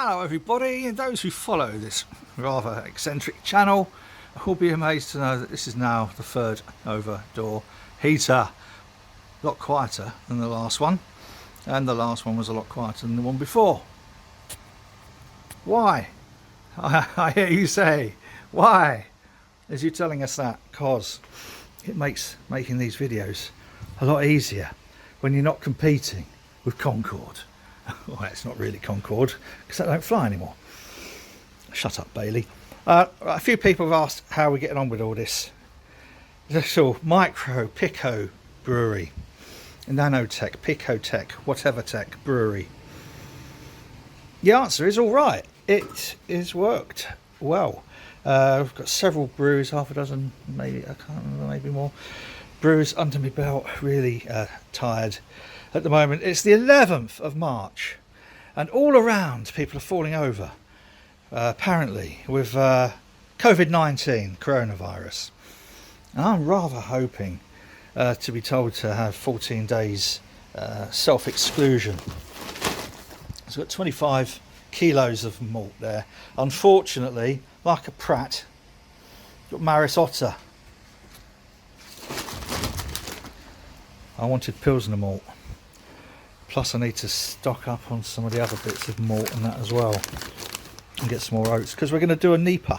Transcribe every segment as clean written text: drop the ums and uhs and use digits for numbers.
Hello everybody, and those who follow this rather eccentric channel will be amazed to know that this is now the third over door heater. A lot quieter than the last one, and the last one was a lot quieter than the one before. Why? I hear you say, why? As you telling us that? Because it makes making these videos a lot easier when you're not competing with Concorde. Well, it's not really Concorde because they don't fly anymore. Shut up, Bailey. A few people have asked how we're getting on with all this. This all micro, pico brewery, nanotech, picotech, whatever tech brewery. The answer is all right. It is worked well. We've got several brews, half a dozen, maybe, I can't remember, maybe more brews under my belt. Really tired at the moment. It's the 11th of March, and all around people are falling over, apparently, with COVID-19, coronavirus. And I'm rather hoping to be told to have 14 days self-exclusion. It's got 25 kilos of malt there. Unfortunately, like a prat, got Maris Otter. I wanted Pilsner malt. Plus I need to stock up on some of the other bits of malt and that as well, and get some more oats, because we're going to do a NEPA,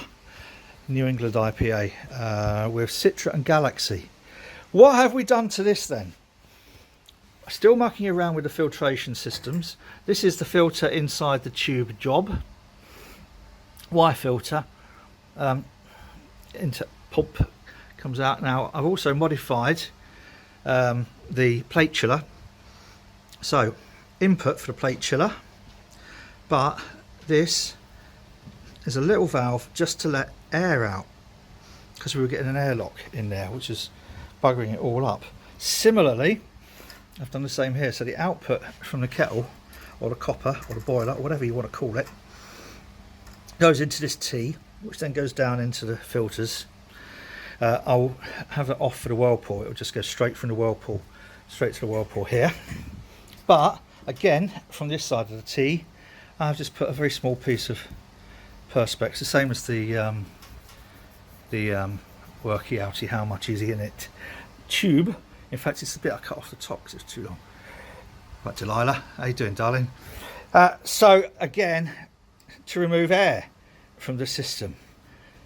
New England IPA, with Citra and Galaxy. What have we done to this then? Still mucking around with the filtration systems. This is the filter inside the tube job. Y filter. Into pump comes out now. I've also modified the plate chiller. So, input for the plate chiller, but this is a little valve just to let air out, because we were getting an airlock in there which is buggering it all up. Similarly, I've done the same here, so the output from the kettle or the copper or the boiler or whatever you want to call it goes into this T, which then goes down into the filters. I'll have it off for the whirlpool. It will just go straight from the whirlpool straight to the whirlpool here. But again, from this side of the T, I've just put a very small piece of perspex, the same as the worky outy how much is in it tube. In fact, it's the bit I cut off the top because it's too long. Right, Delilah, how you doing, darling? So again, to remove air from the system.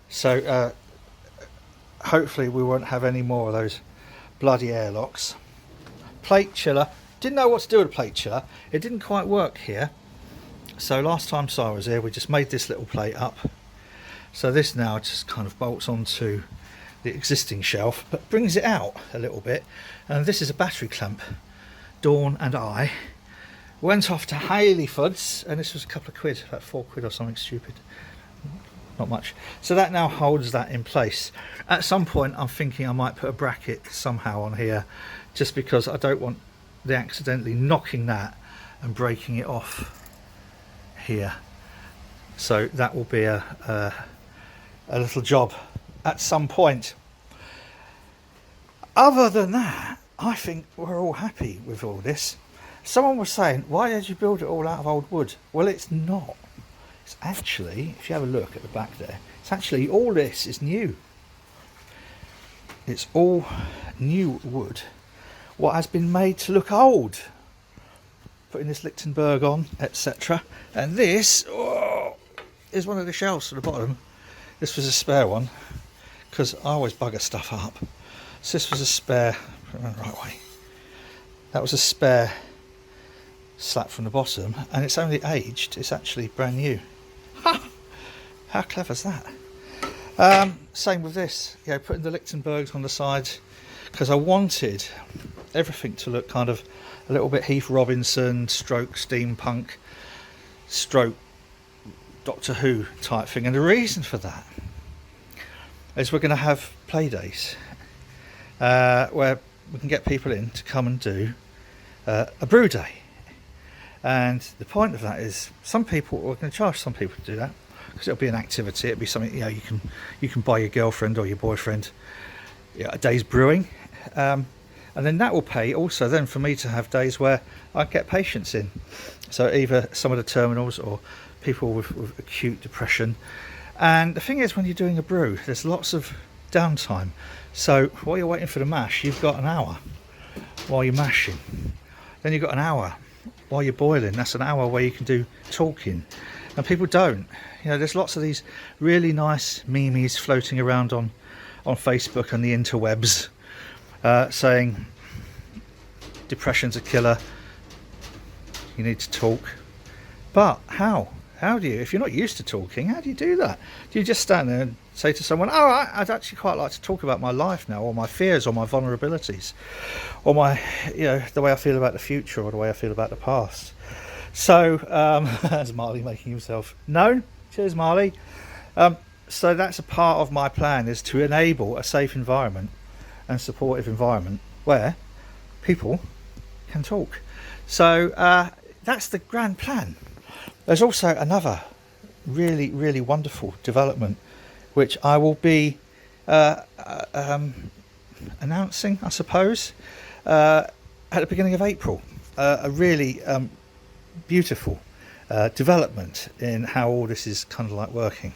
So hopefully we won't have any more of those bloody airlocks. Plate chiller. Didn't know what to do with a plate chiller. It didn't quite work here. So last time Si was here, we just made this little plate up. So this now just kind of bolts onto the existing shelf, but brings it out a little bit. And this is a battery clamp. Dawn and I went off to Haleyford's, and this was a couple of quid, about £4 or something stupid. Not much. So that now holds that in place. At some point I'm thinking I might put a bracket somehow on here, just because I don't want the accidentally knocking that and breaking it off here. So that will be a little job at some point. Other than that, I think we're all happy with all this. Someone was saying, why did you build it all out of old wood? Well, it's not. It's actually, if you have a look at the back there, it's actually, all this is new. It's all new wood. What has been made to look old. Putting this Lichtenberg on, etc. And this is one of the shelves at the bottom. This was a spare one, because I always bugger stuff up. So this was a spare, right way. That was a spare slap from the bottom, and it's only aged. It's actually brand new. Ha! How clever is that? Same with this. You know, putting the Lichtenbergs on the side, because I wanted everything to look kind of a little bit Heath Robinson stroke steampunk stroke Doctor Who type thing. And the reason for that is we're going to have play days where we can get people in to come and do a brew day. And the point of that is, some people, we're going to charge some people to do that, because it'll be an activity. It'll be something, you know, you can buy your girlfriend or your boyfriend, you know, a day's brewing, and then that will pay also then for me to have days where I get patients in. So either some of the terminals or people with acute depression. And the thing is, when you're doing a brew, there's lots of downtime. So while you're waiting for the mash, you've got an hour while you're mashing. Then you've got an hour while you're boiling. That's an hour where you can do talking. And people don't. You know, there's lots of these really nice memes floating around on Facebook and the interwebs saying depression's a killer, you need to talk. But how do you, if you're not used to talking, how do you do that? Do you just stand there and say to someone, oh, I'd actually quite like to talk about my life now, or my fears, or my vulnerabilities, or my, you know, the way I feel about the future, or the way I feel about the past? So as Marley making himself known, cheers Marley. So that's a part of my plan, is to enable a safe environment and supportive environment where people can talk. So that's the grand plan. There's also another really, really wonderful development which I will be announcing, I suppose, at the beginning of April. A really beautiful development in how all this is kind of like working.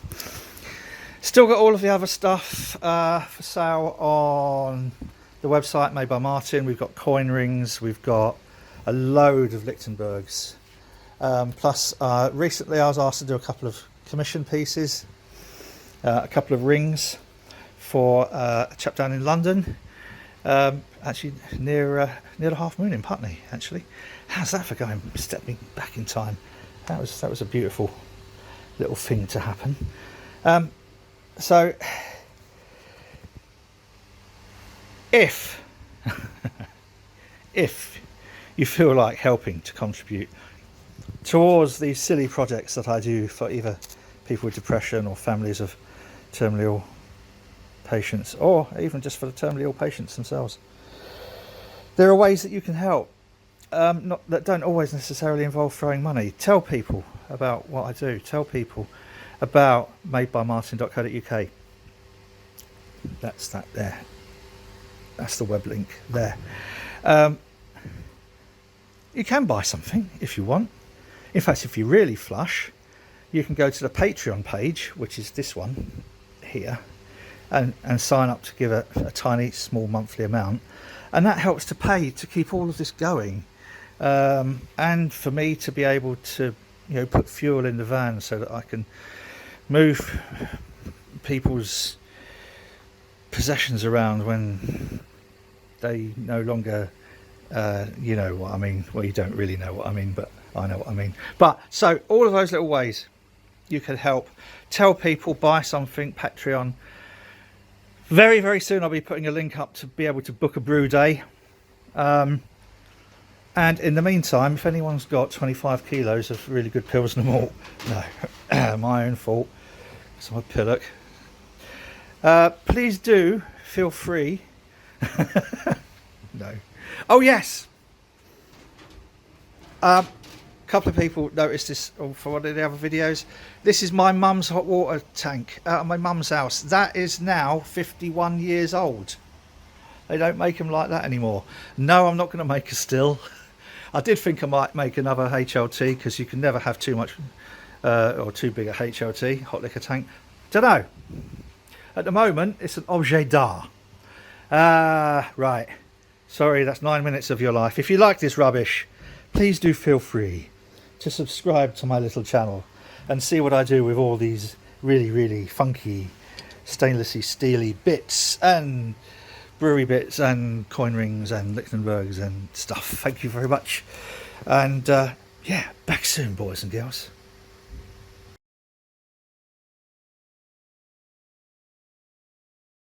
Still got all of the other stuff for sale on the website MadeByMartyn. We've got coin rings, we've got a load of Lichtenbergs. Plus, recently I was asked to do a couple of commission pieces, a couple of rings for a chap down in London, actually near the Half Moon in Putney. Actually, how's that for stepping back in time? That was a beautiful little thing to happen. So, if you feel like helping to contribute towards these silly projects that I do for either people with depression or families of terminally ill patients, or even just for the terminally ill patients themselves, there are ways that you can help, that don't always necessarily involve throwing money. Tell people about what I do. Tell people about MadeByMartyn.co.uk. That's that there. That's the web link there. You can buy something if you want. In fact, if you're really flush, you can go to the Patreon page, which is this one here, and sign up to give a tiny, small monthly amount. And that helps to pay to keep all of this going. And for me to be able to, you know, put fuel in the van so that I can move people's possessions around when they no longer, you know what I mean. Well, you don't really know what I mean, but I know what I mean. But so all of those little ways you can help. Tell people, buy something, Patreon. Very, very soon I'll be putting a link up to be able to book a brew day. And in the meantime, if anyone's got 25 kilos of really good Pilsner malt, no, my own fault, it's my pillock. Please do feel free. No. Oh yes. A couple of people noticed this for one of the other videos. This is my mum's hot water tank out of my mum's house. That is now 51 years old. They don't make them like that anymore. No, I'm not going to make a still. I did think I might make another HLT, because you can never have too much or too big a HLT, hot liquor tank. Don't know. At the moment, it's an objet d'art. Right. Sorry, that's 9 minutes of your life. If you like this rubbish, please do feel free to subscribe to my little channel and see what I do with all these really, really funky stainlessy steely bits and brewery bits and coin rings and Lichtenbergs and stuff. Thank you very much. And yeah, back soon, boys and girls.